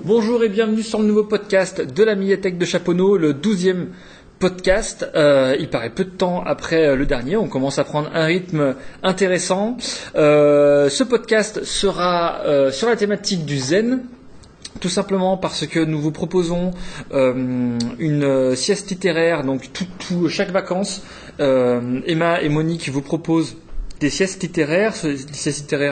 Bonjour et bienvenue sur le nouveau podcast de la médiathèque de Chaponneau, le 12e podcast. Il paraît peu de temps après le dernier, on commence à prendre un rythme intéressant. Ce podcast sera sur la thématique du zen. Tout simplement parce que nous vous proposons une sieste littéraire, donc chaque vacances, Emma et Monique vous proposent des siestes littéraires,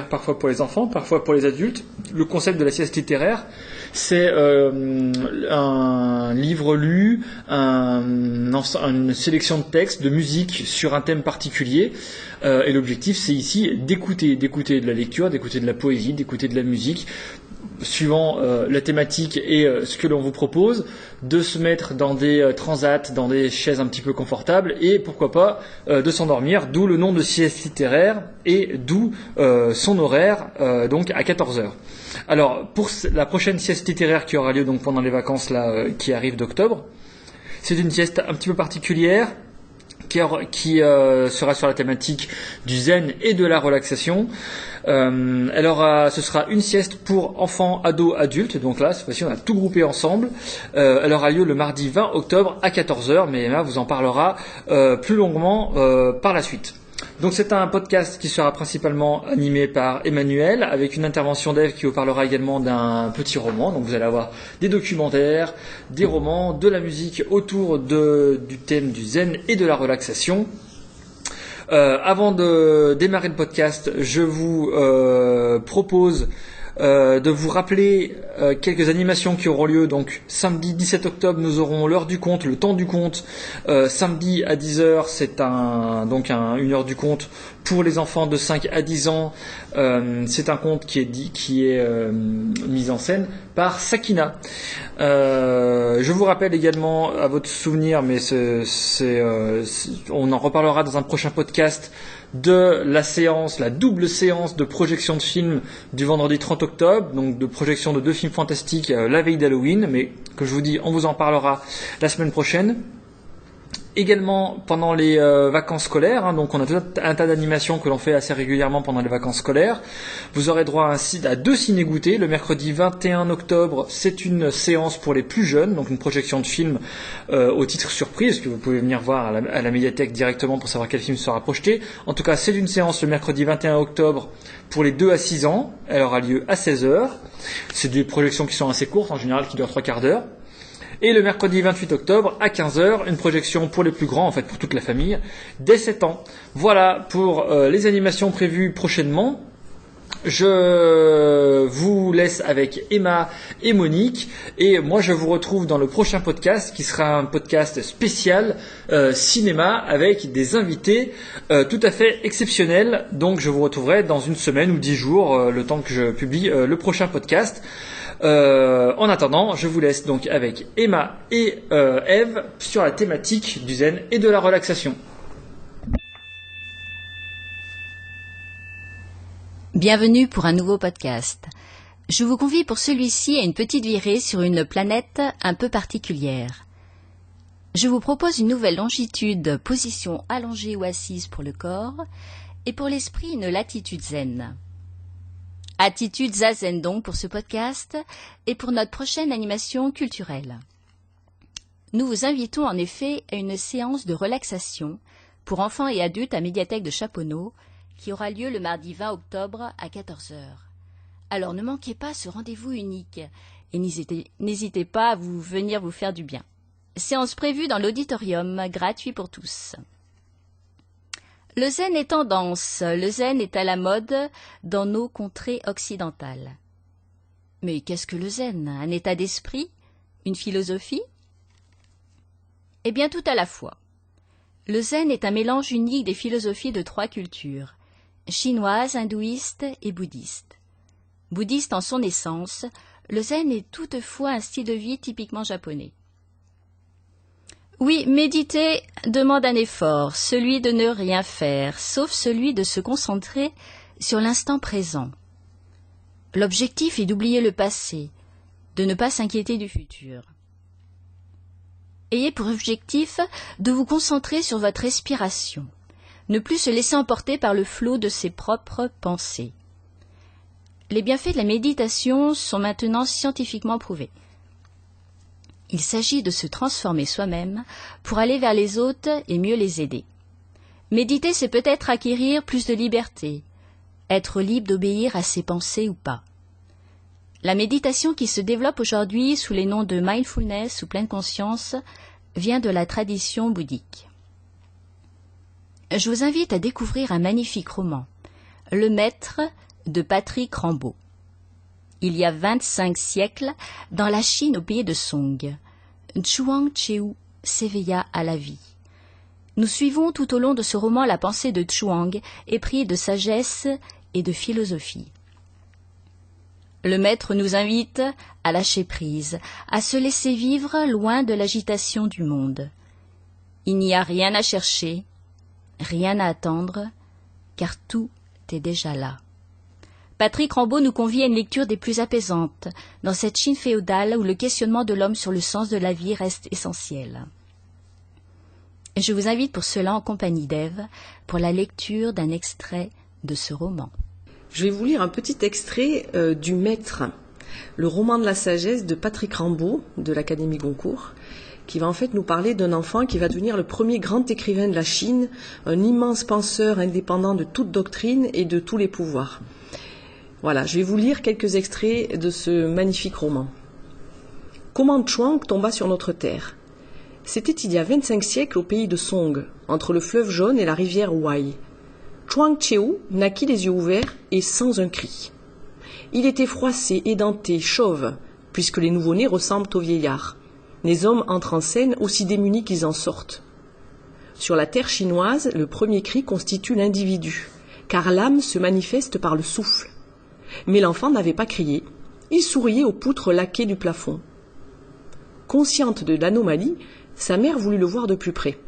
parfois pour les enfants, parfois pour les adultes. Le concept de la sieste littéraire, c'est un livre lu, une sélection de textes, de musique sur un thème particulier. Et l'objectif, c'est ici d'écouter de la lecture, d'écouter de la poésie, d'écouter de la musique, suivant la thématique et ce que l'on vous propose, de se mettre dans des transats, dans des chaises un petit peu confortables et pourquoi pas de s'endormir, d'où le nom de sieste littéraire et d'où son horaire, donc à 14h. Alors pour la prochaine sieste littéraire qui aura lieu donc pendant les vacances là, qui arrivent d'octobre, c'est une sieste un petit peu particulière qui sera sur la thématique du zen et de la relaxation. Ce sera une sieste pour enfants, ados, adultes. Donc là, cette fois-ci, on a tout groupé ensemble. Elle aura lieu le mardi 20 octobre à 14h, mais Emma vous en parlera plus longuement par la suite. Donc c'est un podcast qui sera principalement animé par Emmanuel, avec une intervention d'Ève qui vous parlera également d'un petit roman. Donc vous allez avoir des documentaires, des romans, de la musique autour du thème du zen et de la relaxation. Avant de démarrer le podcast, je vous propose de vous rappeler quelques animations qui auront lieu. Donc samedi 17 octobre, nous aurons l'heure du conte, le temps du conte. Samedi à 10h, c'est une heure du conte pour les enfants de 5 à 10 ans. C'est un conte qui est mis en scène par Sakina. Je vous rappelle également à votre souvenir, mais on en reparlera dans un prochain podcast, de la double séance de projection de films du vendredi 30 octobre, donc de projection de 2 films fantastiques la veille d'Halloween, mais que je vous dis, on vous en parlera la semaine prochaine. Également pendant les vacances scolaires, donc on a tout un tas d'animations que l'on fait assez régulièrement pendant les vacances scolaires. Vous aurez droit à 2 ciné-goûtés. Le mercredi 21 octobre, c'est une séance pour les plus jeunes, donc une projection de film au titre surprise, que vous pouvez venir voir à la médiathèque directement pour savoir quel film sera projeté. En tout cas, c'est une séance le mercredi 21 octobre pour les 2 à 6 ans. Elle aura lieu à 16h. C'est des projections qui sont assez courtes, en général qui durent 3/4 d'heure. Et le mercredi 28 octobre à 15h, une projection pour les plus grands, en fait pour toute la famille, dès 7 ans. Voilà pour les animations prévues prochainement. Je vous laisse avec Emma et Monique, et moi je vous retrouve dans le prochain podcast qui sera un podcast spécial cinéma avec des invités tout à fait exceptionnels. Donc je vous retrouverai dans une semaine ou 10 jours, le temps que je publie le prochain podcast. En attendant, je vous laisse donc avec Emma et Ève sur la thématique du zen et de la relaxation. Bienvenue pour un nouveau podcast. Je vous convie pour celui-ci à une petite virée sur une planète un peu particulière. Je vous propose une nouvelle longitude, position allongée ou assise pour le corps, et pour l'esprit une latitude zen. Attitude zazen donc pour ce podcast et pour notre prochaine animation culturelle. Nous vous invitons en effet à une séance de relaxation pour enfants et adultes à médiathèque de Chaponneau qui aura lieu le mardi 20 octobre à 14h. Alors ne manquez pas ce rendez-vous unique et n'hésitez pas à venir vous faire du bien. Séance prévue dans l'auditorium, gratuit pour tous. Le zen est tendance, le zen est à la mode dans nos contrées occidentales. Mais qu'est-ce que le zen? Un état d'esprit? Une philosophie? Eh bien tout à la fois. Le zen est un mélange unique des philosophies de 3 cultures, chinoise, hindouiste et bouddhiste. Bouddhiste en son essence, le zen est toutefois un style de vie typiquement japonais. Oui, méditer demande un effort, celui de ne rien faire, sauf celui de se concentrer sur l'instant présent. L'objectif est d'oublier le passé, de ne pas s'inquiéter du futur. Ayez pour objectif de vous concentrer sur votre respiration, ne plus se laisser emporter par le flot de ses propres pensées. Les bienfaits de la méditation sont maintenant scientifiquement prouvés. Il s'agit de se transformer soi-même pour aller vers les autres et mieux les aider. Méditer, c'est peut-être acquérir plus de liberté, être libre d'obéir à ses pensées ou pas. La méditation qui se développe aujourd'hui sous les noms de mindfulness ou pleine conscience vient de la tradition bouddhique. Je vous invite à découvrir un magnifique roman, Le Maître de Patrick Rambaud. Il y a 25 siècles, dans la Chine au pays de Song, Zhuang Qiu s'éveilla à la vie. Nous suivons tout au long de ce roman la pensée de Zhuang, épris de sagesse et de philosophie. Le maître nous invite à lâcher prise, à se laisser vivre loin de l'agitation du monde. Il n'y a rien à chercher, rien à attendre, car tout est déjà là. Patrick Rambaud nous convie à une lecture des plus apaisantes, dans cette Chine féodale où le questionnement de l'homme sur le sens de la vie reste essentiel. Je vous invite pour cela en compagnie d'Ève pour la lecture d'un extrait de ce roman. Je vais vous lire un petit extrait du Maître, le roman de la sagesse de Patrick Rambaud de l'Académie Goncourt, qui va en fait nous parler d'un enfant qui va devenir le premier grand écrivain de la Chine, un immense penseur indépendant de toute doctrine et de tous les pouvoirs. Voilà, je vais vous lire quelques extraits de ce magnifique roman. Comment Zhuang tomba sur notre terre. C'était il y a 25 siècles au pays de Song, entre le fleuve jaune et la rivière Huai. Zhuang Qiu naquit les yeux ouverts et sans un cri. Il était froissé, édenté, chauve, puisque les nouveau-nés ressemblent aux vieillards. Les hommes entrent en scène aussi démunis qu'ils en sortent. Sur la terre chinoise, le premier cri constitue l'individu, car l'âme se manifeste par le souffle. Mais l'enfant n'avait pas crié, il souriait aux poutres laquées du plafond. Consciente de l'anomalie, sa mère voulut le voir de plus près.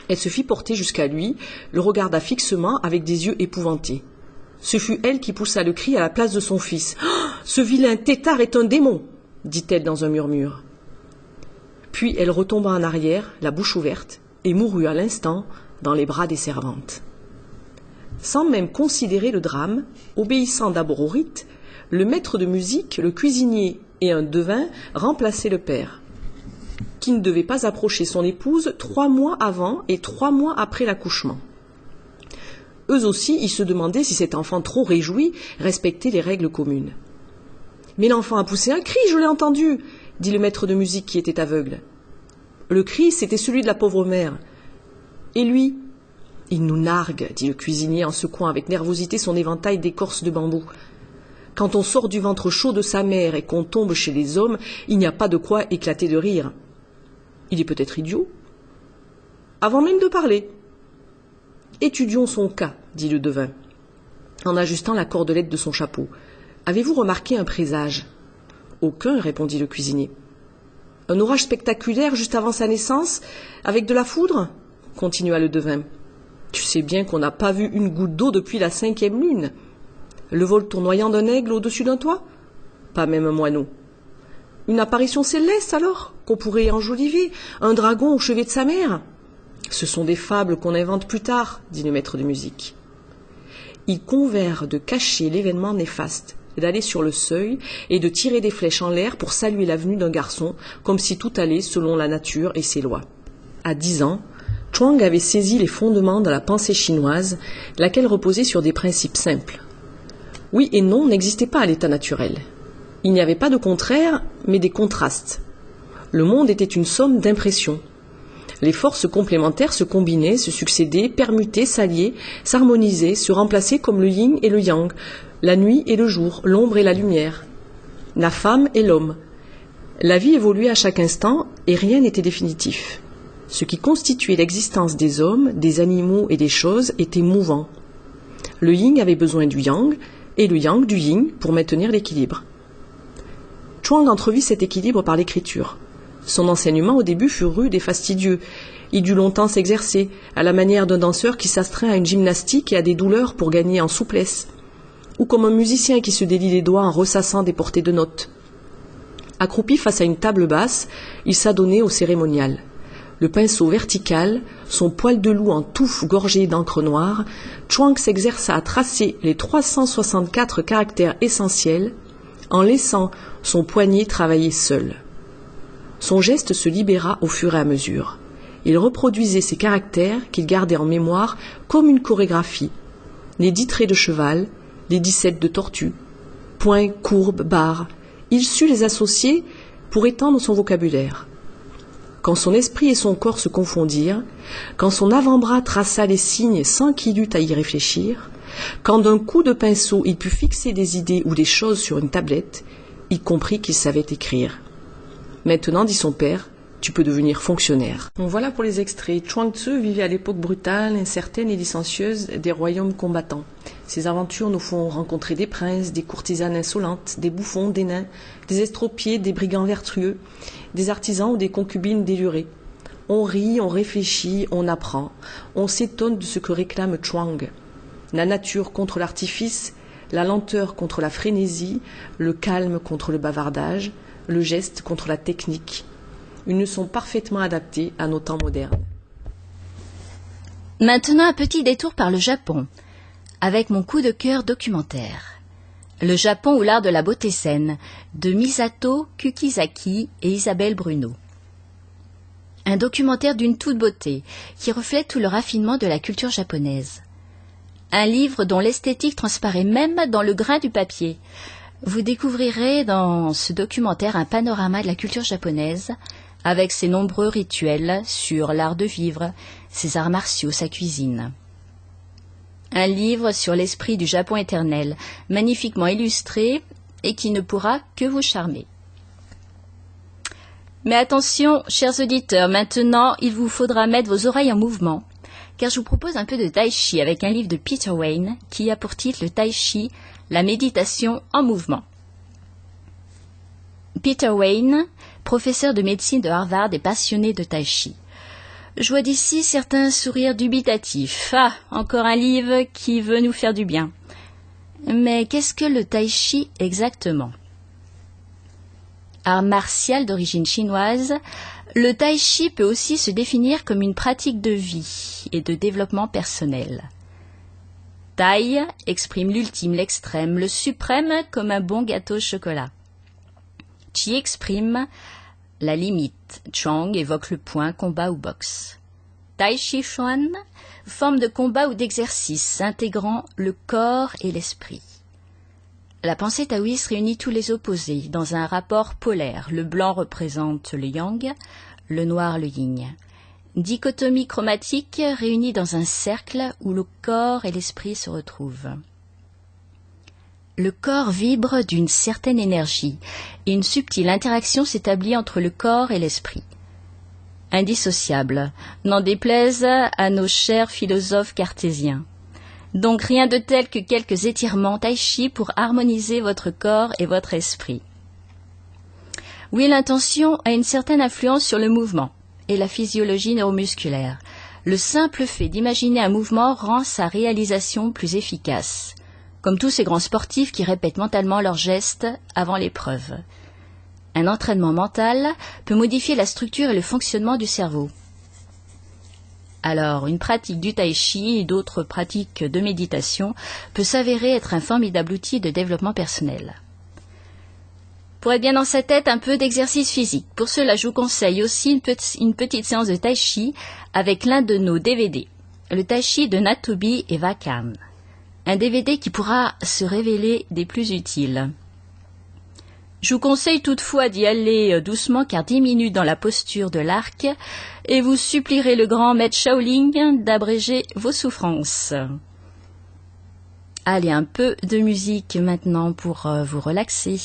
Elle se fit porter jusqu'à lui, le regarda fixement avec des yeux épouvantés. Ce fut elle qui poussa le cri à la place de son fils. Oh, « Ce vilain têtard est un démon !» dit-elle dans un murmure. Puis elle retomba en arrière, la bouche ouverte, et mourut à l'instant dans les bras des servantes. Sans même considérer le drame, obéissant d'abord au rite, le maître de musique, le cuisinier et un devin remplaçaient le père, qui ne devait pas approcher son épouse 3 mois avant et 3 mois après l'accouchement. Eux aussi, ils se demandaient si cet enfant trop réjoui respectait les règles communes. « Mais l'enfant a poussé un cri, je l'ai entendu !» dit le maître de musique qui était aveugle. Le cri, c'était celui de la pauvre mère. Et lui ? Il nous nargue, dit le cuisinier en secouant avec nervosité son éventail d'écorce de bambou. Quand on sort du ventre chaud de sa mère et qu'on tombe chez les hommes, il n'y a pas de quoi éclater de rire. Il est peut-être idiot. Avant même de parler. Étudions son cas, dit le devin, en ajustant la cordelette de son chapeau. Avez-vous remarqué un présage ? Aucun, répondit le cuisinier. Un orage spectaculaire juste avant sa naissance, avec de la foudre ? Continua le devin. Tu sais bien qu'on n'a pas vu une goutte d'eau depuis la 5e lune. Le vol tournoyant d'un aigle au-dessus d'un toit ? Pas même un moineau. Une apparition céleste alors, qu'on pourrait enjoliver, un dragon au chevet de sa mère ? Ce sont des fables qu'on invente plus tard, dit le maître de musique. Ils convinrent de cacher l'événement néfaste, d'aller sur le seuil et de tirer des flèches en l'air pour saluer la venue d'un garçon, comme si tout allait selon la nature et ses lois. À 10 ans, Zhuang avait saisi les fondements de la pensée chinoise, laquelle reposait sur des principes simples. Oui et non n'existaient pas à l'état naturel. Il n'y avait pas de contraire, mais des contrastes. Le monde était une somme d'impressions. Les forces complémentaires se combinaient, se succédaient, permutaient, s'alliaient, s'harmonisaient, se remplaçaient comme le yin et le yang, la nuit et le jour, l'ombre et la lumière, la femme et l'homme. La vie évoluait à chaque instant et rien n'était définitif. Ce qui constituait l'existence des hommes, des animaux et des choses était mouvant. Le yin avait besoin du yang et le yang du yin pour maintenir l'équilibre. Zhuang entrevit cet équilibre par l'écriture. Son enseignement au début fut rude et fastidieux. Il dut longtemps s'exercer, à la manière d'un danseur qui s'astreint à une gymnastique et à des douleurs pour gagner en souplesse, ou comme un musicien qui se délie les doigts en ressassant des portées de notes. Accroupi face à une table basse, il s'adonnait au cérémonial. le pinceau vertical, son poil de loup en touffe gorgé d'encre noire, Chuang s'exerça à tracer les 364 caractères essentiels en laissant son poignet travailler seul. Son geste se libéra au fur et à mesure. Il reproduisait ces caractères qu'il gardait en mémoire comme une chorégraphie. Les 10 traits de cheval, les 17 de tortue, points, courbes, barres. Il sut les associer pour étendre son vocabulaire. Quand son esprit et son corps se confondirent, quand son avant-bras traça les signes sans qu'il eût à y réfléchir, quand d'un coup de pinceau il put fixer des idées ou des choses sur une tablette, il comprit qu'il savait écrire. Maintenant, dit son père, tu peux devenir fonctionnaire. Donc voilà pour les extraits. Chuang Tzu vivait à l'époque brutale, incertaine et licencieuse des royaumes combattants. Ses aventures nous font rencontrer des princes, des courtisanes insolentes, des bouffons, des nains, des estropiés, des brigands vertueux, des artisans ou des concubines délurées. On rit, on réfléchit, on apprend, on s'étonne de ce que réclame Chuang. La nature contre l'artifice, la lenteur contre la frénésie, le calme contre le bavardage, le geste contre la technique. Une leçon parfaitement adaptée à nos temps modernes. Maintenant, un petit détour par le Japon, avec mon coup de cœur documentaire. Le Japon ou l'art de la beauté saine, de Misato Kukizaki et Isabelle Bruno. Un documentaire d'une toute beauté, qui reflète tout le raffinement de la culture japonaise. Un livre dont l'esthétique transparaît même dans le grain du papier. Vous découvrirez dans ce documentaire un panorama de la culture japonaise, avec ses nombreux rituels sur l'art de vivre, ses arts martiaux, sa cuisine. Un livre sur l'esprit du Japon éternel, magnifiquement illustré et qui ne pourra que vous charmer. Mais attention, chers auditeurs, maintenant il vous faudra mettre vos oreilles en mouvement, car je vous propose un peu de tai chi avec un livre de Peter Wayne qui a pour titre le tai chi, la méditation en mouvement. Peter Wayne, professeur de médecine de Harvard et passionné de tai chi. Je vois d'ici certains sourires dubitatifs. Ah, encore un livre qui veut nous faire du bien. Mais qu'est-ce que le tai chi exactement? Art martial d'origine chinoise, le tai chi peut aussi se définir comme une pratique de vie et de développement personnel. Tai exprime l'ultime, l'extrême, le suprême comme un bon gâteau au chocolat. Chi exprime la limite. Chuang évoque le point, combat ou boxe. Tai Chi Chuan, forme de combat ou d'exercice intégrant le corps et l'esprit. La pensée taoïste réunit tous les opposés dans un rapport polaire. Le blanc représente le yang, le noir le yin. Dichotomie chromatique réunie dans un cercle où le corps et l'esprit se retrouvent. Le corps vibre d'une certaine énergie et une subtile interaction s'établit entre le corps et l'esprit. Indissociable, n'en déplaise à nos chers philosophes cartésiens. Donc rien de tel que quelques étirements tai chi pour harmoniser votre corps et votre esprit. Oui, l'intention a une certaine influence sur le mouvement et la physiologie neuromusculaire. Le simple fait d'imaginer un mouvement rend sa réalisation plus efficace. Comme tous ces grands sportifs qui répètent mentalement leurs gestes avant l'épreuve. Un entraînement mental peut modifier la structure et le fonctionnement du cerveau. Alors, une pratique du tai chi et d'autres pratiques de méditation peut s'avérer être un formidable outil de développement personnel. Pour être bien dans sa tête, un peu d'exercice physique. Pour cela, je vous conseille aussi une petite séance de tai chi avec l'un de nos DVD, le tai chi de Natobi et Vakan. Un DVD qui pourra se révéler des plus utiles. Je vous conseille toutefois d'y aller doucement car 10 minutes dans la posture de l'arc et vous supplierez le grand maître Shaolin d'abréger vos souffrances. Allez, un peu de musique maintenant pour vous relaxer.